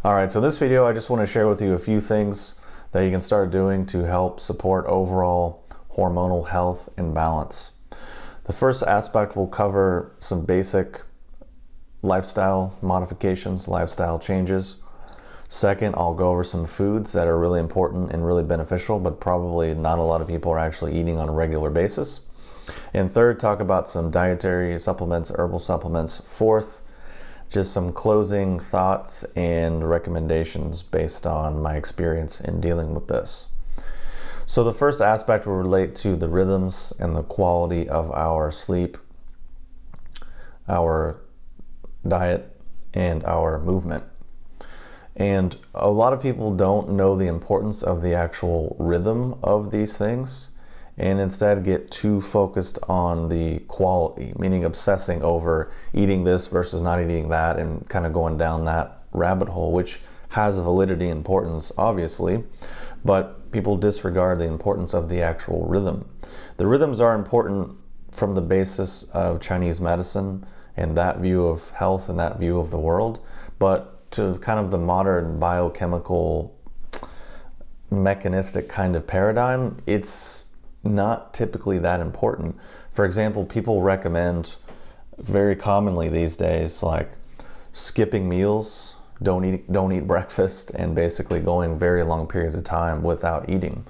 All right, so this video, I just want to share with you a few things that you can start doing to help support overall hormonal health and balance. The first aspect will cover some basic lifestyle modifications, lifestyle changes. Second, I'll go over some foods that are really important and really beneficial, but probably not a lot of people are actually eating on a regular basis. And third, talk about some dietary supplements, herbal supplements. Fourth, just some closing thoughts and recommendations based on my experience in dealing with this. So the first aspect will relate to the rhythms and the quality of our sleep, our diet, and our movement. And a lot of people don't know the importance of the actual rhythm of these things, and instead get too focused on the quality, meaning obsessing over eating this versus not eating that, and kind of going down that rabbit hole, which has a validity and importance, obviously, but people disregard the importance of the actual rhythm. The rhythms are important from the basis of Chinese medicine and that view of health and that view of the world, but to kind of the modern biochemical, mechanistic kind of paradigm, it's not typically that important. For example, people recommend very commonly these days, like skipping meals, don't eat breakfast, and basically going very long periods of time without eating.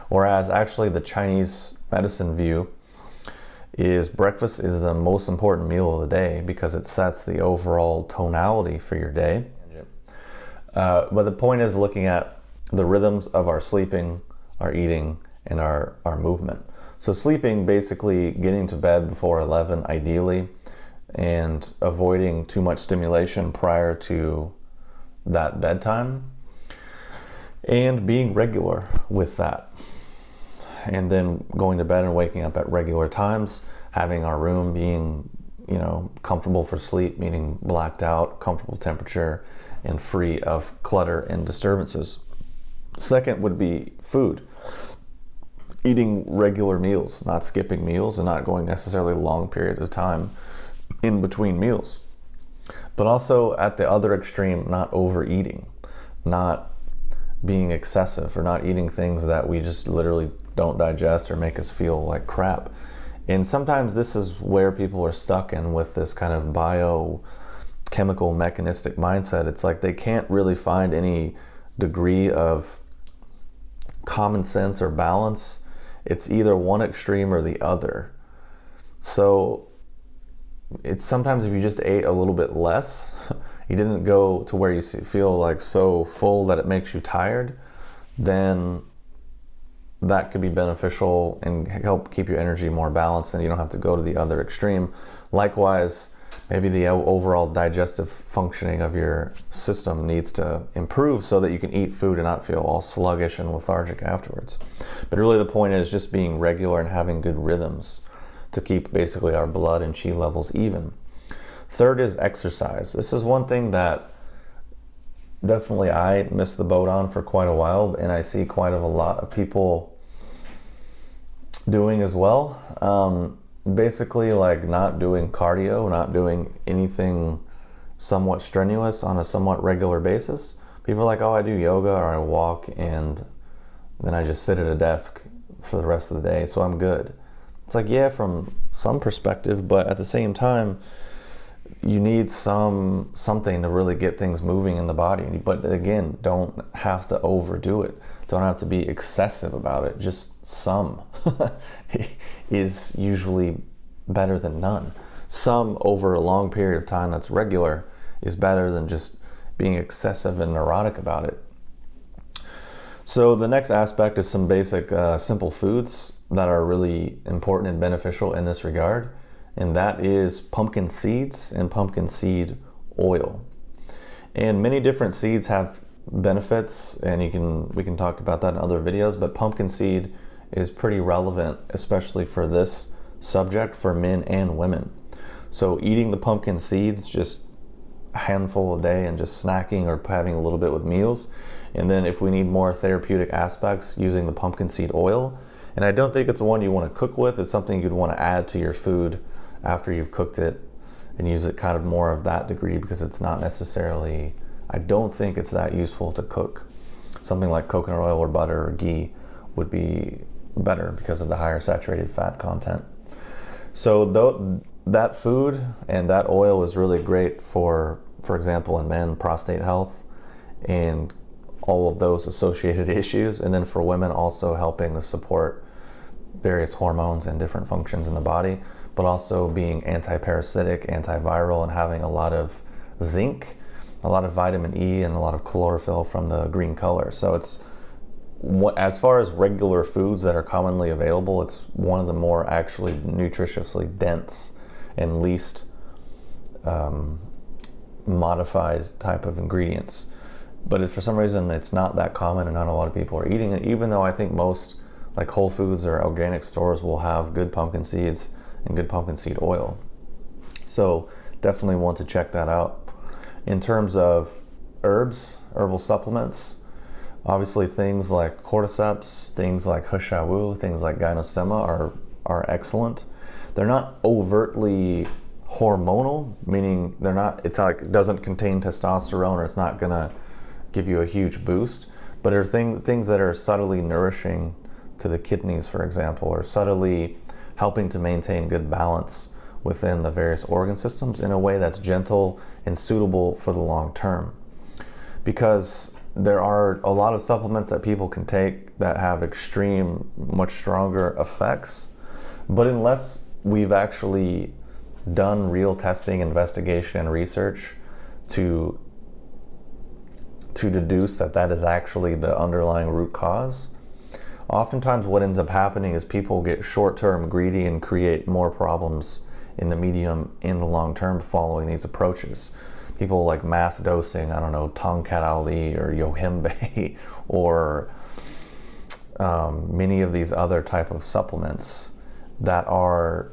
Whereas actually the Chinese medicine view is breakfast is the most important meal of the day because it sets the overall tonality for your day. But the point is looking at the rhythms of our sleeping, our eating, and our movement. So sleeping, basically getting to bed before 11 ideally, and avoiding too much stimulation prior to that bedtime, and being regular with that. And then going to bed and waking up at regular times, having our room being, comfortable for sleep, meaning blacked out, comfortable temperature, and free of clutter and disturbances. Second would be food. Eating regular meals, not skipping meals, and not going necessarily long periods of time in between meals. But also at the other extreme, not overeating, not being excessive, or not eating things that we just literally don't digest or make us feel like crap. And sometimes this is where people are stuck in with this kind of biochemical mechanistic mindset. It's like they can't really find any degree of common sense or balance. It's either one extreme or the other. So it's sometimes if you just ate a little bit less, you didn't go to where you feel like so full that it makes you tired, then that could be beneficial and help keep your energy more balanced, and you don't have to go to the other extreme. Likewise, maybe the overall digestive functioning of your system needs to improve so that you can eat food and not feel all sluggish and lethargic afterwards. But really the point is just being regular and having good rhythms to keep basically our blood and chi levels even. Third is exercise. This is one thing that definitely I missed the boat on for quite a while, and I see quite a lot of people doing as well. Basically like not doing cardio, not doing anything somewhat strenuous on a somewhat regular basis. People are like, oh, I do yoga or I walk and then I just sit at a desk for the rest of the day, so I'm good. It's like, yeah, from some perspective, but at the same time, you need something to really get things moving in the body. But again, don't have to overdo it. Don't have to be excessive about it. Just some is usually better than none. Some over a long period of time that's regular is better than just being excessive and neurotic about it. So the next aspect is some basic simple foods that are really important and beneficial in this regard. And that is pumpkin seeds and pumpkin seed oil. And many different seeds have benefits, and we can talk about that in other videos, but pumpkin seed is pretty relevant, especially for this subject, for men and women. So eating the pumpkin seeds, just a handful a day, and just snacking or having a little bit with meals. And then if we need more therapeutic aspects, using the pumpkin seed oil. And I don't think it's one you want to cook with. It's something you'd want to add to your food after you've cooked it, and use it kind of more of that degree, because it's not necessarily I don't think it's that useful to cook. Something like coconut oil or butter or ghee would be better because of the higher saturated fat content. So that food and that oil is really great for example, in men, prostate health and all of those associated issues. And then for women, also helping to support various hormones and different functions in the body, but also being anti-parasitic, antiviral, and having a lot of zinc, a lot of vitamin E, and a lot of chlorophyll from the green color. So it's, as far as regular foods that are commonly available, it's one of the more actually nutritiously dense and least modified type of ingredients. But if for some reason it's not that common and not a lot of people are eating it, even though I think most like Whole Foods or organic stores will have good pumpkin seeds and good pumpkin seed oil. So definitely want to check that out. In terms of herbs, herbal supplements, obviously things like Cordyceps, things like Shou, things like gynosema are excellent. They're not overtly hormonal, meaning it's not like it doesn't contain testosterone, or it's not gonna give you a huge boost, but are things that are subtly nourishing to the kidneys, for example, or subtly helping to maintain good balance within the various organ systems in a way that's gentle and suitable for the long term. Because there are a lot of supplements that people can take that have extreme, much stronger effects, but unless we've actually done real testing, investigation, and research to deduce that is actually the underlying root cause, oftentimes what ends up happening is people get short-term greedy and create more problems in the medium and the long term following these approaches. People like mass dosing, I don't know, Tongkat Ali or Yohimbe or many of these other type of supplements that are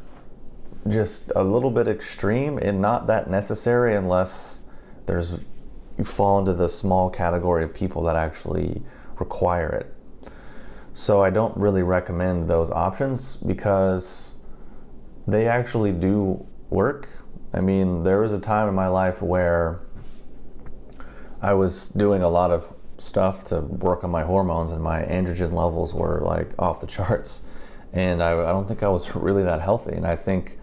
just a little bit extreme and not that necessary unless you fall into the small category of people that actually require it. So I don't really recommend those options because they actually do work. I mean, there was a time in my life where I was doing a lot of stuff to work on my hormones and my androgen levels were like off the charts. And I don't think I was really that healthy. And I think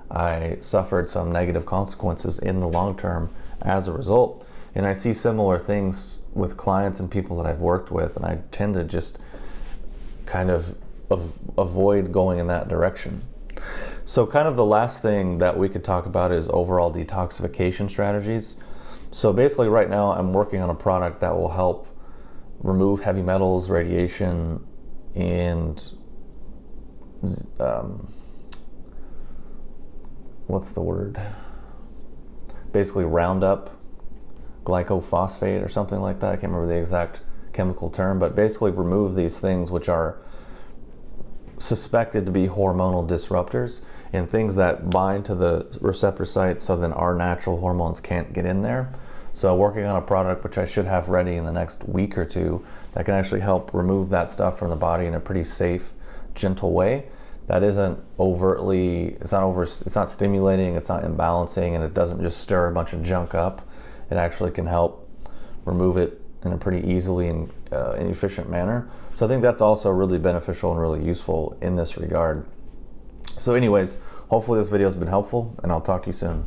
I suffered some negative consequences in the long term as a result. And I see similar things with clients and people that I've worked with, and I tend to just kind of avoid going in that direction. So kind of the last thing that we could talk about is overall detoxification strategies. So basically right now I'm working on a product that will help remove heavy metals, radiation, and what's the word? Basically Roundup, glycophosphate or something like that. I can't remember the exact chemical term, but basically remove these things which are suspected to be hormonal disruptors and things that bind to the receptor sites so then our natural hormones can't get in there. So working on a product which I should have ready in the next week or two that can actually help remove that stuff from the body in a pretty safe, gentle way. That isn't overtly, it's not stimulating, it's not imbalancing, and it doesn't just stir a bunch of junk up. It actually can help remove it in a pretty easily and efficient manner. So I think that's also really beneficial and really useful in this regard. So anyways, hopefully this video has been helpful, and I'll talk to you soon.